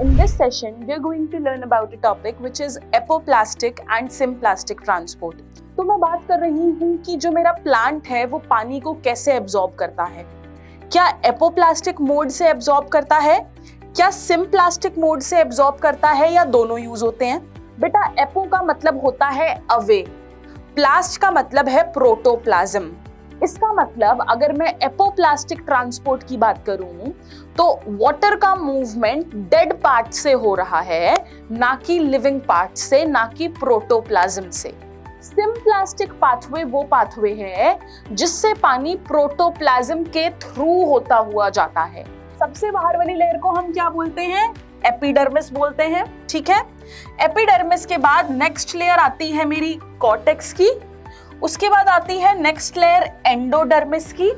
In this session, we are going to learn about a topic which is epoplastic and symplastic transport. तो मैं बात कर रही हूँ कि जो मेरा प्लांट है वो पानी को कैसे एब्जॉर्ब करता है। क्या एपोप्लास्टिक मोड से एब्जॉर्ब करता है, क्या सिम्प्लास्टिक मोड से एब्जॉर्ब करता है, या दोनों यूज होते हैं? बेटा, एपो का मतलब होता है अवे, प्लास्ट का मतलब है प्रोटोप्लाज्म। इसका मतलब अगर मैं एपोप्लास्टिक ट्रांसपोर्ट की बात करूं तो वाटर का मूवमेंट डेड पार्ट से हो रहा है, ना कि लिविंग पार्ट से, ना कि प्रोटोप्लाज्म से। सिम्प्लास्टिक पाथवे वो पाथवे है जिससे पानी प्रोटोप्लाज्म के थ्रू होता हुआ जाता है। सबसे बाहर वाली लेयर को हम क्या बोलते हैं? एपिडर्मिस बोलते हैं। ठीक है, एपिडर्मिस के बाद नेक्स्ट लेयर आती है मेरी कॉर्टेक्स की, उसके बाद आती है नेक्स्ट लेयर एंडोडर्मिस की,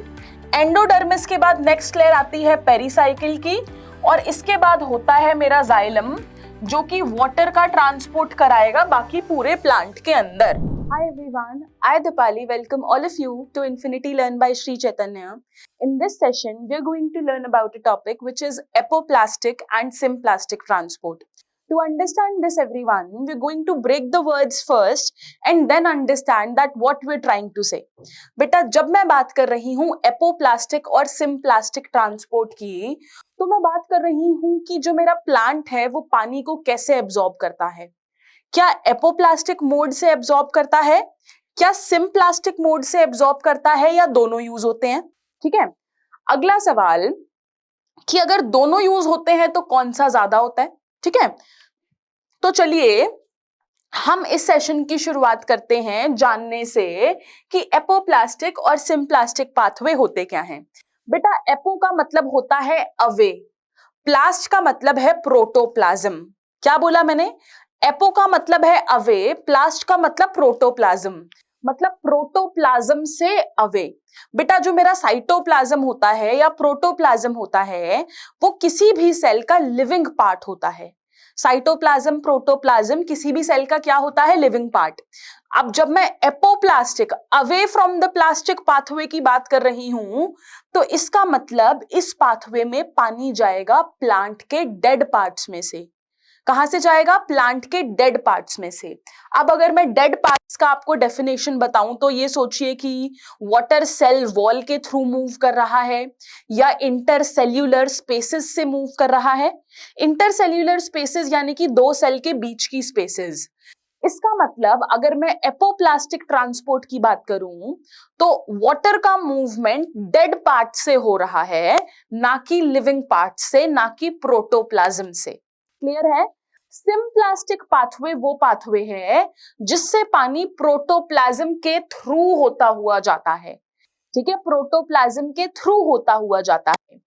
एंडोडर्मिस के बाद नेक्स्ट लेयर आती है पेरिसाइकिल की, और इसके बाद होता है मेरा जाइलम जो कि वाटर का ट्रांसपोर्ट कराएगा बाकी पूरे प्लांट के अंदर। Hi everyone, I Dipali welcome all of you to Infinity Learn by Sri Chaitanya. In this session, we are going to learn about a topic which is epoplastic and symplastic transport. To understand this everyone, we're going to break the words first and then understand that what we're trying to say. बेटा, जब मैं बात कर रही हूँ apoplastic और symplastic transport की, तो मैं बात कर रही हूँ कि जो मेरा प्लांट है वो पानी को कैसे एब्जॉर्ब करता है। क्या एपोप्लास्टिक मोड से एब्जॉर्ब करता है, क्या सिम्प्लास्टिक मोड से एब्जॉर्ब करता है, या दोनों यूज होते हैं? ठीक है, अगला सवाल कि अगर दोनों यूज होते हैं तो कौन सा ज्यादा होता है? ठीक है, तो चलिए हम इस सेशन की शुरुआत करते हैं जानने से कि एपोप्लास्टिक और सिम्प्लास्टिक पाथवे होते क्या हैं। बेटा, एपो का मतलब होता है अवे, प्लास्ट का मतलब है प्रोटोप्लाज्म। क्या बोला मैंने? एपो का मतलब है अवे, प्लास्ट का मतलब प्रोटोप्लाज्म, मतलब प्रोटोप्लाज्म से अवे। बेटा, जो मेरा साइटोप्लाज्म होता है या प्रोटोप्लाज्म होता है वो किसी भी सेल का लिविंग पार्ट होता है। साइटोप्लाज्म, प्रोटोप्लाज्म किसी भी सेल का क्या होता है? Living part. अब जब मैं apoplastic, away from the plastic pathway की बात कर रही हूं तो इसका मतलब इस पाथवे में पानी जाएगा प्लांट के डेड पार्ट्स में से। कहां से जाएगा? प्लांट के डेड पार्ट्स में से। अब अगर मैं डेड पार्ट्स का आपको डेफिनेशन बताऊं तो ये सोचिए कि वाटर सेल वॉल के थ्रू मूव कर रहा है या इंटरसेल्यूलर स्पेसेस से मूव कर रहा है। इंटरसेल्यूलर स्पेसेस यानी कि दो सेल के बीच की स्पेसेस। इसका मतलब अगर मैं एपोप्लास्टिक ट्रांसपोर्ट की बात करूं तो वाटर का मूवमेंट डेड पार्ट से हो रहा है, ना कि लिविंग पार्ट से, ना कि प्रोटोप्लाज्म से। क्लियर है? सिम्प्लास्टिक पाथवे वो पाथवे है जिससे पानी प्रोटोप्लाज्म के थ्रू होता हुआ जाता है। ठीक है, प्रोटोप्लाज्म के थ्रू होता हुआ जाता है।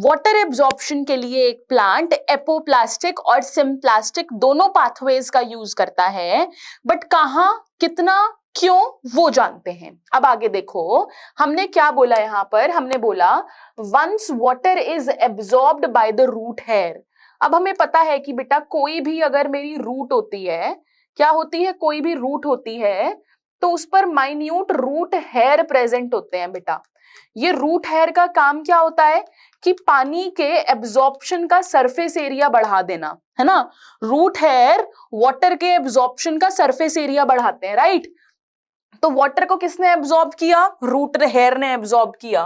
वाटर एब्जॉर्प्शन के लिए एक प्लांट एपोप्लास्टिक और सिम्प्लास्टिक दोनों पाथवेज का यूज करता है, बट कहां, कितना, क्यों, वो जानते हैं। अब आगे देखो, हमने क्या बोला यहां पर? हमने बोला once water is absorbed by the root hair. अब हमें पता है कि बेटा कोई भी अगर मेरी रूट होती है, क्या होती है? कोई भी रूट होती है तो उस पर माइन्यूट रूट हेयर प्रेजेंट होते हैं। बेटा, ये रूट हेयर का काम क्या होता है कि पानी के एब्जॉर्प्शन का सरफेस एरिया बढ़ा देना, है ना। रूट हेयर वाटर के एब्जॉर्प्शन का सरफेस एरिया बढ़ाते हैं, राइट। तो वाटर को किसने एब्जॉर्ब किया? रूट हेयर ने एब्जॉर्ब किया।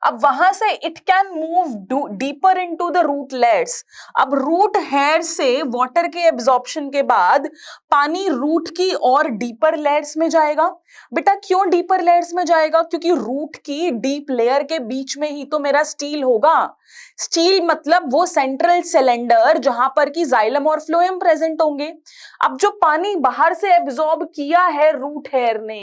अब वहां से it can move deeper into the root layers. अब रूट हेयर से वाटर के एब्जॉर्प्शन के बाद पानी रूट की और डीपर लेयर्स में जाएगा। बेटा, क्यों डीपर लेयर्स में जाएगा? क्योंकि रूट की डीप लेयर के बीच में ही तो मेरा स्टील होगा। स्टील मतलब वो सेंट्रल सिलेंडर जहां पर की जाइलम और फ्लोएम प्रेजेंट होंगे। अब जो पानी बाहर से एब्जॉर्ब किया है रूट हेयर ने,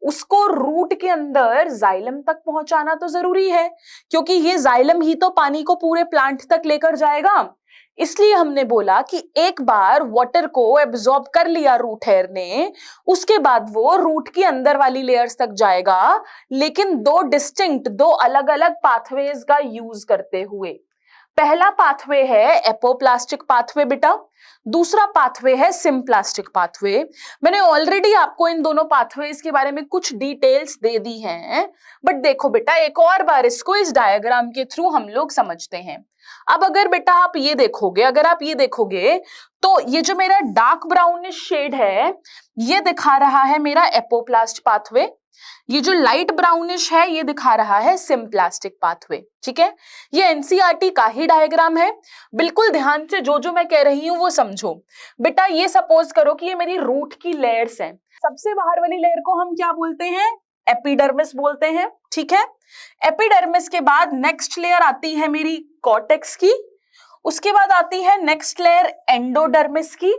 उसको रूट के अंदर जाइलम तक पहुंचाना तो जरूरी है, क्योंकि ये जाइलम ही तो पानी को पूरे प्लांट तक लेकर जाएगा। इसलिए हमने बोला कि एक बार वाटर को एब्जॉर्ब कर लिया रूट हेयर ने, उसके बाद वो रूट की अंदर वाली लेयर्स तक जाएगा, लेकिन दो डिस्टिंक्ट, दो अलग अलग पाथवेज का यूज करते हुए। पहला पाथवे है एपोप्लास्टिक पाथवे बेटा, दूसरा पाथवे है सिम्प्लास्टिक पाथवे। मैंने ऑलरेडी आपको इन दोनों पाथवेज के बारे में कुछ डिटेल्स दे दी हैं, बट देखो बेटा एक और बार इसको इस डायग्राम के थ्रू हम लोग समझते हैं। अब अगर बेटा आप ये देखोगे, अगर आप ये देखोगे तो ये जो मेरा डार्क ब्राउनिश शेड है ये दिखा रहा है मेरा एपोप्लास्ट पाथवे, ये जो लाइट ब्राउनिश है ये दिखा रहा है सिम्प्लास्टिक पाथवे। ठीक है, ये एनसीईआरटी का ही डायग्राम है, बिल्कुल ध्यान से जो जो मैं कह रही हूं वो समझो। बेटा ये सपोज करो कि ये मेरी रूट की लेयर्स हैं, सबसे बाहर वाली लेयर को हम क्या बोलते हैं, एपिडर्मिस बोलते हैं। ठीक है, एपिडर्मिस के बाद नेक्स्ट लेयर आती है मेरी कॉर्टेक्स की, उसके बाद आती है नेक्स्ट लेयर एंडोडर्मिस की,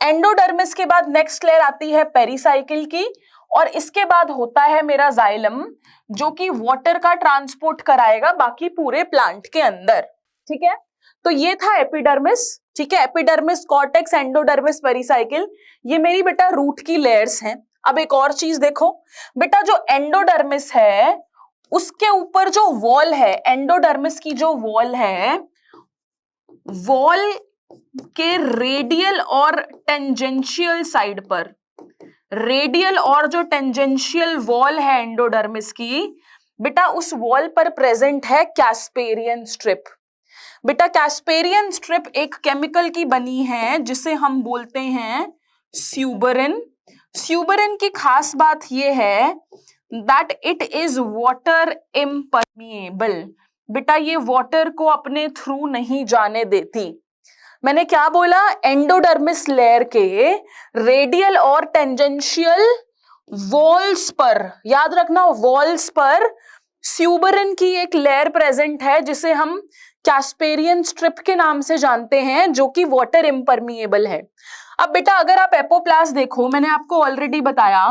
एंडोडर्मिस के बाद नेक्स्ट लेयर आती है पेरिसाइकिल की, और इसके बाद होता है मेरा जाइलम जो कि वाटर का ट्रांसपोर्ट कराएगा बाकी पूरे प्लांट के अंदर। ठीक है, तो ये था एपिडर्मिस। ठीक है, एपिडर्मिस, कॉर्टेक्स, एंडोडर्मिस, पेरिसाइकिल, ये मेरी बेटा रूट की लेयर्स हैं। अब एक और चीज देखो बेटा, जो एंडोडर्मिस है उसके ऊपर जो वॉल है, एंडोडर्मिस की जो वॉल है, वॉल के रेडियल और टेंजेंशियल साइड पर, रेडियल और जो टेंजेंशियल वॉल है एंडोडर्मिस की बेटा, उस वॉल पर प्रेजेंट है कैस्पेरियन स्ट्रिप। बेटा कैस्पेरियन स्ट्रिप एक केमिकल की बनी है जिसे हम बोलते हैं स्यूबरिन। स्यूबरिन की खास बात यह है that it is water impermeable. बेटा ये वाटर को अपने थ्रू नहीं जाने देती। मैंने क्या बोला, एंडोडर्मिस लेयर के रेडियल और टेंजेंशियल वॉल्स पर, याद रखना वॉल्स पर स्यूबरिन की एक लेयर प्रेजेंट है जिसे हम कैस्पेरियन स्ट्रिप के नाम से जानते हैं, जो कि वाटर इम्परमिएबल है। अब बेटा अगर आप एपोप्लास्ट देखो, मैंने आपको ऑलरेडी बताया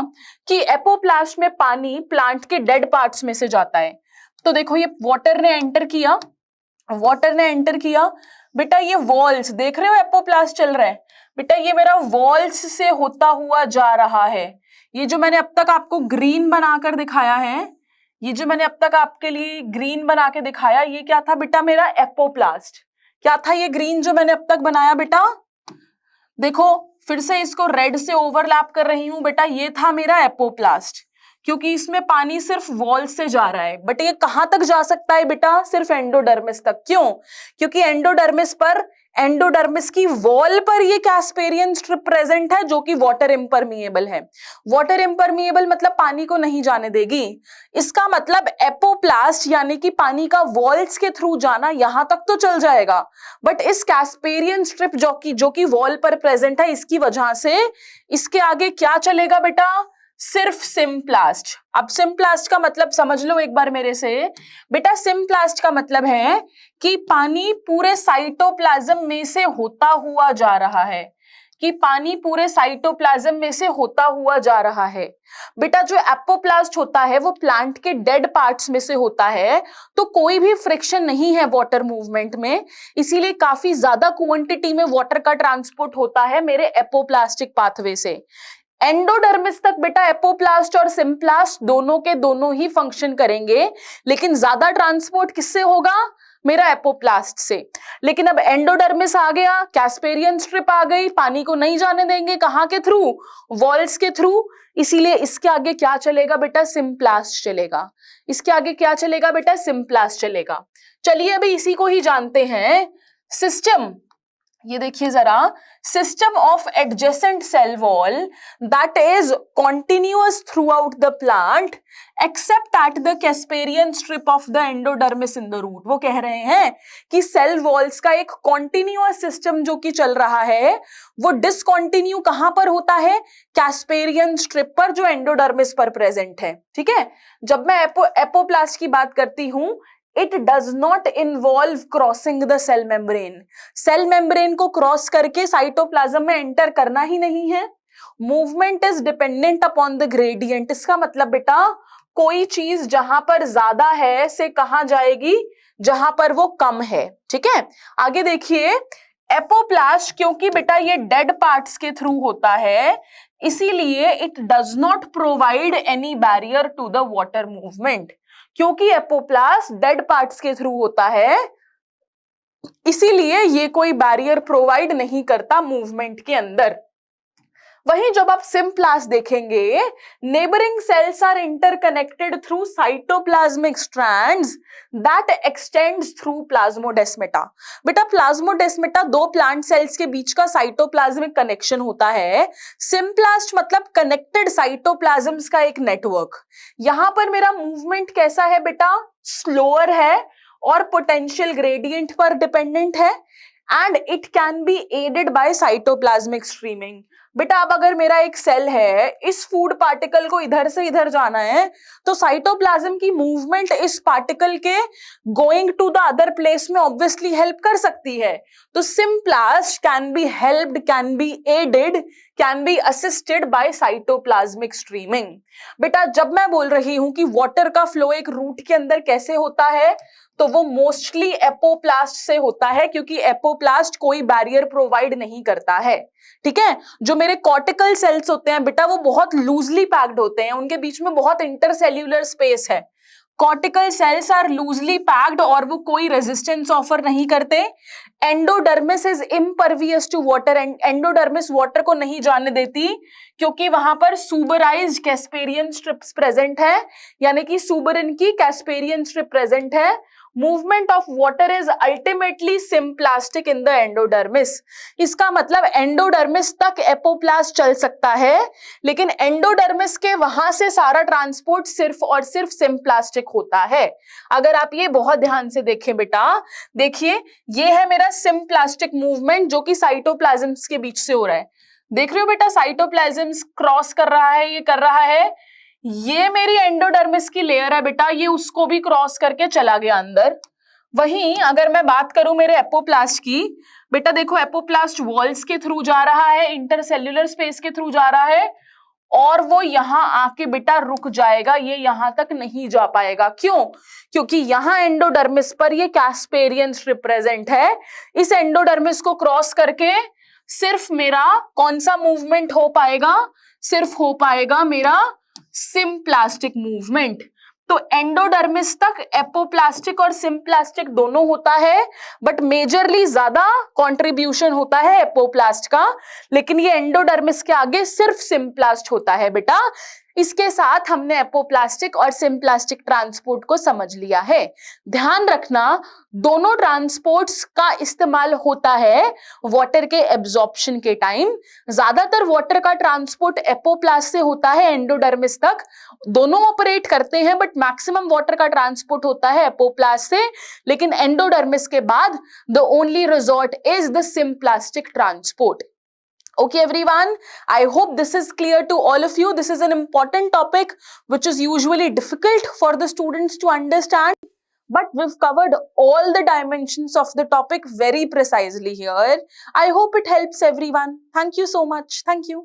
कि एपोप्लास्ट में पानी प्लांट के डेड पार्ट्स में से जाता है। तो देखो ये वाटर ने एंटर किया, वाटर ने एंटर किया बेटा, ये वॉल्स देख रहे हो एपोप्लास्ट चल रहा है बेटा, ये मेरा वॉल्स से होता हुआ जा रहा है। ये जो मैंने अब तक आपको ग्रीन बनाकर दिखाया है, ये जो मैंने अब तक आपके लिए ग्रीन बना के दिखाया, ये क्या था बेटा, मेरा एपोप्लास्ट। क्या था ये ग्रीन जो मैंने अब तक बनाया बेटा, देखो फिर से इसको रेड से ओवरलैप कर रही हूं बेटा, ये था मेरा एपोप्लास्ट, क्योंकि इसमें पानी सिर्फ वॉल से जा रहा है। बट ये कहां तक जा सकता है बेटा, सिर्फ एंडोडर्मिस तक। क्यों, क्योंकि एंडोडर्मिस पर, एंडोडर्मिस की वॉल पर ये कैस्पेरियन स्ट्रिप प्रेजेंट है जो कि वाटर इम्परमिएबल है। वाटर इम्परमिएबल मतलब पानी को नहीं जाने देगी। इसका मतलब एपोप्लास्ट यानी कि पानी का वॉल्स के थ्रू जाना यहां तक तो चल जाएगा, बट इस कैस्पेरियन स्ट्रिप जो कि वॉल पर प्रेजेंट है, इसकी वजह से इसके आगे क्या चलेगा बेटा, सिर्फ सिम्प्लास्ट। अब सिम्प्लास्ट का मतलब समझ लो एक बार मेरे से बेटा, सिम्प्लास्ट का मतलब है कि पानी पूरे साइटोप्लाज्म में से होता हुआ जा रहा है, कि पानी पूरे साइटोप्लाज्म में से होता हुआ जा रहा है। बेटा जो एपोप्लास्ट होता है वो प्लांट के डेड पार्ट्स में से होता है, तो कोई भी फ्रिक्शन नहीं है वाटर मूवमेंट में, इसीलिए काफी ज्यादा क्वांटिटी में वाटर का ट्रांसपोर्ट होता है मेरे एपोप्लास्टिक पाथवे से। एंडोडर्मिस तक बेटा एपोप्लास्ट और सिम्प्लास्ट दोनों के दोनों ही फंक्शन करेंगे, लेकिन ज्यादा ट्रांसपोर्ट किससे होगा, मेरा एपोप्लास्ट से। लेकिन अब एंडोडर्मिस आ गया, कैस्पेरियन स्ट्रिप आ गई, पानी को नहीं जाने देंगे, कहां के थ्रू, वॉल्स के थ्रू, इसीलिए इसके आगे क्या चलेगा बेटा, सिम्प्लास्ट चलेगा। इसके आगे क्या चलेगा बेटा, सिम्प्लास्ट चलेगा। चलिए अभी इसी को ही जानते हैं, सिस्टम। ये देखिए जरा, system of adjacent cell wall that is continuous throughout the plant except at the casparian strip of the endodermis in the root. वो कह रहे हैं कि सेल वॉल्स का एक कॉन्टिन्यूअस सिस्टम जो कि चल रहा है वो डिसकॉन्टिन्यू कहां पर होता है, कैस्पेरियन स्ट्रिप पर जो एंडोडर्मिस पर प्रेजेंट है। ठीक है, जब मैं एपोप्लास्ट की बात करती हूं, It does not involve crossing the cell membrane. Cell membrane को क्रॉस करके साइटोप्लाज्म में एंटर करना ही नहीं है। Movement is dependent upon the gradient. इसका मतलब बेटा कोई चीज जहां पर ज्यादा है से कहां जाएगी, जहां पर वो कम है। ठीक है, आगे देखिए, एपोप्लास्ट क्योंकि बेटा ये डेड पार्ट्स के थ्रू होता है, इसीलिए it does not provide any barrier to the water movement. क्योंकि एपोप्लास्ट डेड पार्ट्स के थ्रू होता है, इसीलिए ये कोई बैरियर प्रोवाइड नहीं करता मूवमेंट के अंदर। वहीं जब आप सिम्प्लास्ट देखेंगे, neighbouring cells are interconnected through cytoplasmic strands that extends through plasmodesmata. बेटा प्लाज्मोडेस्मेटा दो प्लांट सेल्स के बीच का साइटोप्लाज्मिक कनेक्शन होता है। सिम्प्लास्ट मतलब कनेक्टेड साइटोप्लाज्म्स का एक नेटवर्क। यहां पर मेरा मूवमेंट कैसा है बेटा? स्लोअर है और पोटेंशियल ग्रेडियंट पर डिपेंडेंट है and it can be aided by cytoplasmic streaming. बेटा अब अगर मेरा एक सेल है, इस फूड पार्टिकल को इधर से इधर जाना है, तो साइटोप्लाज्म की मूवमेंट इस पार्टिकल के going to the other place में ऑब्वियसली हेल्प कर सकती है। तो symplast can be helped, can be aided, can be assisted by cytoplasmic streaming. बेटा जब मैं बोल रही हूं कि वाटर का फ्लो एक रूट के अंदर कैसे होता है, तो वो मोस्टली एपोप्लास्ट से होता है, क्योंकि एपोप्लास्ट कोई बैरियर प्रोवाइड नहीं करता है। ठीक है, जो मेरे कॉर्टिकल सेल्स होते हैं बेटा वो बहुत लूजली पैक्ड होते हैं, उनके बीच में बहुत इंटरसेल्यूलर स्पेस है। Cortical cells are loosely packed और वो कोई रेजिस्टेंस ऑफर नहीं करते। Endodermis is impervious to water, endodermis water को नहीं जाने देती क्योंकि वहां पर सुबराइज्ड कैस्पेरियन स्ट्रिप्स प्रेजेंट है, यानी कि सुबरिन की कैस्पेरियन स्ट्रिप प्रेजेंट है। Movement of water is ultimately symplastic in the endodermis. इसका मतलब एंडोडर्मिस तक एपोप्लास्ट चल सकता है, लेकिन एंडोडर्मिस के वहां से सारा ट्रांसपोर्ट सिर्फ और सिर्फ सिम्प्लास्टिक होता है। अगर आप ये बहुत ध्यान से देखें बेटा, देखिए ये है मेरा सिम्प्लास्टिक मूवमेंट जो कि साइटोप्लाज्म्स के बीच से हो रहा है। देख रहे हो बेटा, साइटोप्लाज्म्स क्रॉस कर रहा है, ये कर रहा है। ये मेरी एंडोडर्मिस की लेयर है बेटा, ये उसको भी क्रॉस करके चला गया अंदर। वहीं अगर मैं बात करूं मेरे एपोप्लास्ट की, बेटा देखो एपोप्लास्ट वॉल्स के थ्रू जा रहा है, इंटरसेल्यूलर स्पेस के थ्रू जा रहा है, और वो यहां आके बेटा रुक जाएगा, ये यहां तक नहीं जा पाएगा। क्यों? क्योंकि यहां एंडोडर्मिस पर ये कैस्पेरियन स्ट्रिप प्रेजेंट है। इस एंडोडर्मिस को क्रॉस करके सिर्फ मेरा कौन सा मूवमेंट हो पाएगा? सिर्फ हो पाएगा मेरा सिम्प्लास्टिक मूवमेंट। तो एंडोडर्मिस तक एपोप्लास्टिक और सिम्प्लास्टिक दोनों होता है, बट मेजरली ज्यादा कंट्रीब्यूशन होता है एपोप्लास्ट का, लेकिन ये एंडोडर्मिस के आगे सिर्फ सिम्प्लास्ट होता है बेटा। इसके साथ हमने एपोप्लास्टिक और सिम्प्लास्टिक ट्रांसपोर्ट को समझ लिया है। ध्यान रखना, दोनों ट्रांसपोर्ट्स का इस्तेमाल होता है वाटर के एब्जॉर्प्शन के टाइम। ज्यादातर वाटर का ट्रांसपोर्ट एपोप्लास्ट से होता है एंडोडर्मिस तक, दोनों ऑपरेट करते हैं, बट मैक्सिमम वाटर का ट्रांसपोर्ट होता है एपोप्लास्ट से। लेकिन एंडोडर्मिस के बाद the only resort is the symplastic transport. Okay everyone, I hope this is clear to all of you. This is an important topic which is usually difficult for the students to understand, but we've covered all the dimensions of the topic very precisely here. I hope it helps everyone. Thank you so much. Thank you.